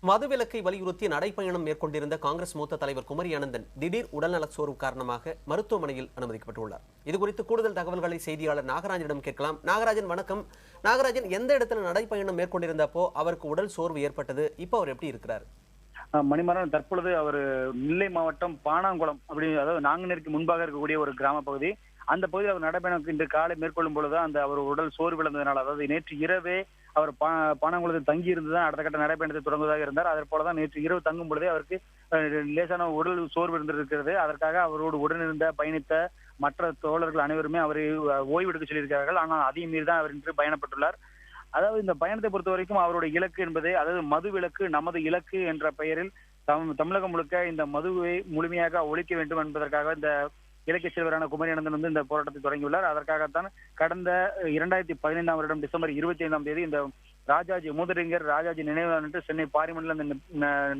மதுவிலக்கை வலியுறுத்தி நடைப்பயணம் மேற்கொண்டிருந்த காங்கிரஸ் மூத்த தலைவர் குமரி அனந்தன் திடீர் உடல்நலச் சோர்வு காரணமாக மருத்துவமனையில் அனுமதிக்கப்பட்டுள்ளார். இதுகுறித்து கூடுதல் தகவல்களை செய்தியாளர் நாகராஜனிடம் கேட்கலாம். நாகராஜன், வணக்கம். நாகராஜன், எந்த இடத்துல நடைப்பயணம் மேற்கொண்டிருந்தப்போ அவருக்கு உடல் சோர்வு ஏற்பட்டது? இப்போ அவர் எப்படி இருக்கிறார்? மணிமாறன், தற்பொழுது அவர் நெல்லை மாவட்டம் பாணாங்குளம் அதாவது நாங்குநேரிக்கு முன்பாக இருக்கக்கூடிய ஒரு கிராம பகுதி. அந்த பகுதியில் அவர் நடைபயணம் இன்று காலை மேற்கொள்ளும் பொழுது அவர் உடல் சோர்வு இழந்ததனால், அதாவது நேற்று இரவே அவர் பாணாங்குளத்தில் தங்கி இருந்துதான் அடுத்த கட்ட நடைபயணத்தை தொடங்குவதாக இருந்தார். அதே போலதான் நேற்று இரவு தங்கும் பொழுதே அவருக்கு லேசான உடல் சோர்வு இருந்திருக்கிறது. அதற்காக அவரோடு உடனிருந்த பயணித்த மற்ற தோழர்கள் அனைவருமே அவரை ஓய்வெடுக்க சொல்லியிருக்கிறார்கள். ஆனால் அதையும் மீறி தான் அவர் இன்று பயணப்பட்டுள்ளார். அதாவது இந்த பயணத்தை பொறுத்த வரைக்கும் அவருடைய இலக்கு என்பது, அதாவது மது விலக்கு நமது இலக்கு என்ற பெயரில் தமிழகம் முழுக்க இந்த மதுவை முழுமையாக ஒழிக்க வேண்டும் என்பதற்காக இந்த இலக்கிய செல்வரான குமரி அனந்தன் இந்த போராட்டத்தை தொடங்கியுள்ளார். அதற்காகத்தான் கடந்த 2015 வருடம் டிசம்பர் 25ஆம் தேதி இந்த ராஜாஜி மூதறிஞர் ராஜாஜி நினைவு நாள் சென்னை பாரிமண்டல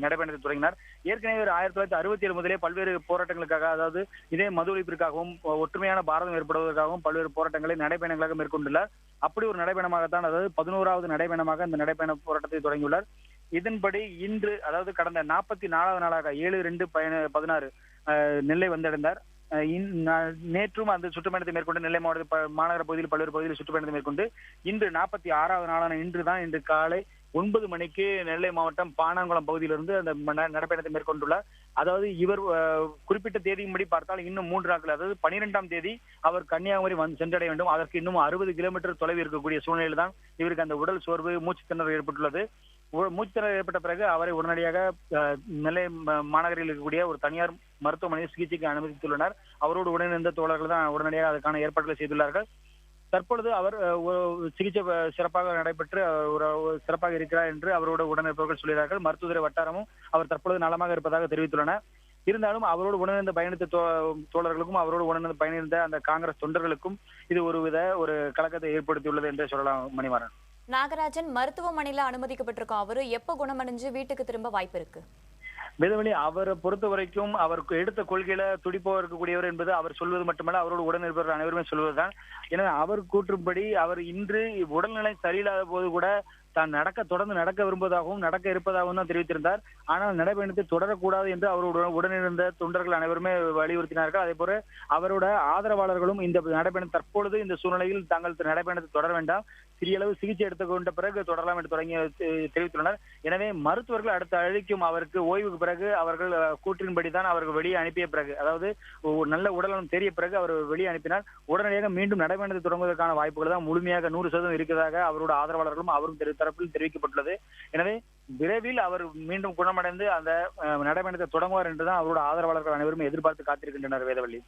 நடைபயணத்தை தொடங்கினார். ஏற்கனவே 1967 முதலே பல்வேறு போராட்டங்களுக்காக, அதாவது இதே மது ஒழிப்பிற்காகவும் ஒற்றுமையான பாரதம் ஏற்படுவதற்காகவும் பல்வேறு போராட்டங்களை நடைபயணங்களாக மேற்கொண்டுள்ளார். அப்படி ஒரு நடைபயணமாகத்தான், அதாவது 11வது நடைபயணமாக இந்த நடைபயண போராட்டத்தை தொடங்கியுள்ளார். இதன்படி இன்று, அதாவது கடந்த 44வது நாளாக 7/2/16 நெல்லை வந்தடைந்தார். நேற்றும் அந்த சுற்றுப்பயணத்தை மேற்கொண்டு நெல்லை மாநகர பகுதியில் பல்வேறு பகுதியில் சுற்றுப்பயணத்தை மேற்கொண்டு இன்று 46வது நாளான இன்று காலை 9 மணிக்கு நெல்லை மாவட்டம் பாணாங்குளம் பகுதியிலிருந்து அந்த நடைபயணத்தை மேற்கொண்டுள்ளார். அதாவது இவர் குறிப்பிட்ட தேதியின்படி பார்த்தால் இன்னும் 3 நாட்கள், அதாவது 12ஆம் தேதி அவர் கன்னியாகுமரி சென்றடைய வேண்டும். அதற்கு இன்னும் 60 கிலோமீட்டர் தொலைவில் இருக்கக்கூடிய சூழ்நிலையில் தான் இவருக்கு அந்த உடல் சோர்வு, மூச்சு திணறல் ஏற்பட்டுள்ளது. மூச்சுத்திணறல் ஏற்பட்ட பிறகு அவரை உடனடியாக நெல்லை மாநகரில் இருக்கக்கூடிய ஒரு தனியார் மருத்துவமனையில் சிகிச்சைக்கு அனுமதித்துள்ளனர். அவரோடு உடனிருந்த தோழர்கள் தான் உடனடியாக அதற்கான ஏற்பாடுகளை செய்துள்ளார்கள். தற்பொழுது அவர் சிகிச்சை சிறப்பாக நடைபெற்று சிறப்பாக இருக்கிறார் என்று அவரோட உடனிருப்பவர்கள் சொல்கிறார்கள். மருத்துவத்துறை வட்டாரமும் அவர் தற்பொழுது நலமாக இருப்பதாக தெரிவித்துள்ளனர். இருந்தாலும் அவரோடு உடனிருந்த பயணித்த தோழர்களுக்கும் அவரோடு உடனிருந்த பயணித்த அந்த காங்கிரஸ் தொண்டர்களுக்கும் இது ஒரு கலக்கத்தை ஏற்படுத்தியுள்ளது என்று சொல்லலாம். மணிமாறன். நாகராஜன், மருத்துவமனையில அனுமதிக்கப்பட்டிருக்கோம். அவரு எப்ப குணமடைஞ்சு வீட்டுக்கு திரும்ப வாய்ப்பு இருக்கு? வேதவழி, அவரை பொறுத்த வரைக்கும் அவருக்கு எடுத்த கொள்கையில துடிப்போர் இருக்கக்கூடியவர் என்பது அவர் சொல்வது மட்டுமல்ல, அவரோடு உடன் இருப்பவர்கள் அனைவருமே சொல்வதுதான். எனவே அவர் கூற்றுப்படி அவர் இன்று உடல்நிலை சரியில்லாத போது கூட தான் தொடர்ந்து நடக்க விரும்புவதாகவும் நடக்க இருப்பதாகவும் தான் தெரிவித்திருந்தார். ஆனால் நடைபயணத்தை தொடரக்கூடாது என்று அவருடைய உடனிருந்த தொண்டர்கள் அனைவருமே வலியுறுத்தினார்கள். அதே போல அவரோட ஆதரவாளர்களும் இந்த நடைபயணம் தற்பொழுது இந்த சூழ்நிலையில் தாங்கள் நடைபயணத்தை தொடர வேண்டாம், சிறிய அளவு சிகிச்சை எடுத்துக்கொண்ட பிறகு தொடரலாம் என்று தெரிவித்துள்ளனர். எனவே மருத்துவர்கள் அடுத்த அழைக்கும் அவருக்கு ஓய்வுக்கு பிறகு அவர்கள் கூற்றின்படிதான் அவர்கள் வெளியே அனுப்பிய பிறகு, அதாவது நல்ல உடல்நலம் தெரிய பிறகு அவர் வெளியே அனுப்பினால் உடனடியாக மீண்டும் நடைபயணத்தை தொடங்குவதற்கான வாய்ப்புகள் தான் முழுமையாக 100% இருக்கிறதாக அவரோட ஆதரவாளர்களும் அவரும் தரப்பில் தெரிவிக்கப்பட்டுள்ளது. எனவே விரைவில் அவர் மீண்டும் குணமடைந்து அந்த நடைபயணத்தை தொடங்குவார் என்றுதான் அவரோட ஆதரவாளர்கள் அனைவரும் எதிர்பார்த்து காத்திருக்கின்றனர். வேதவள்ளி.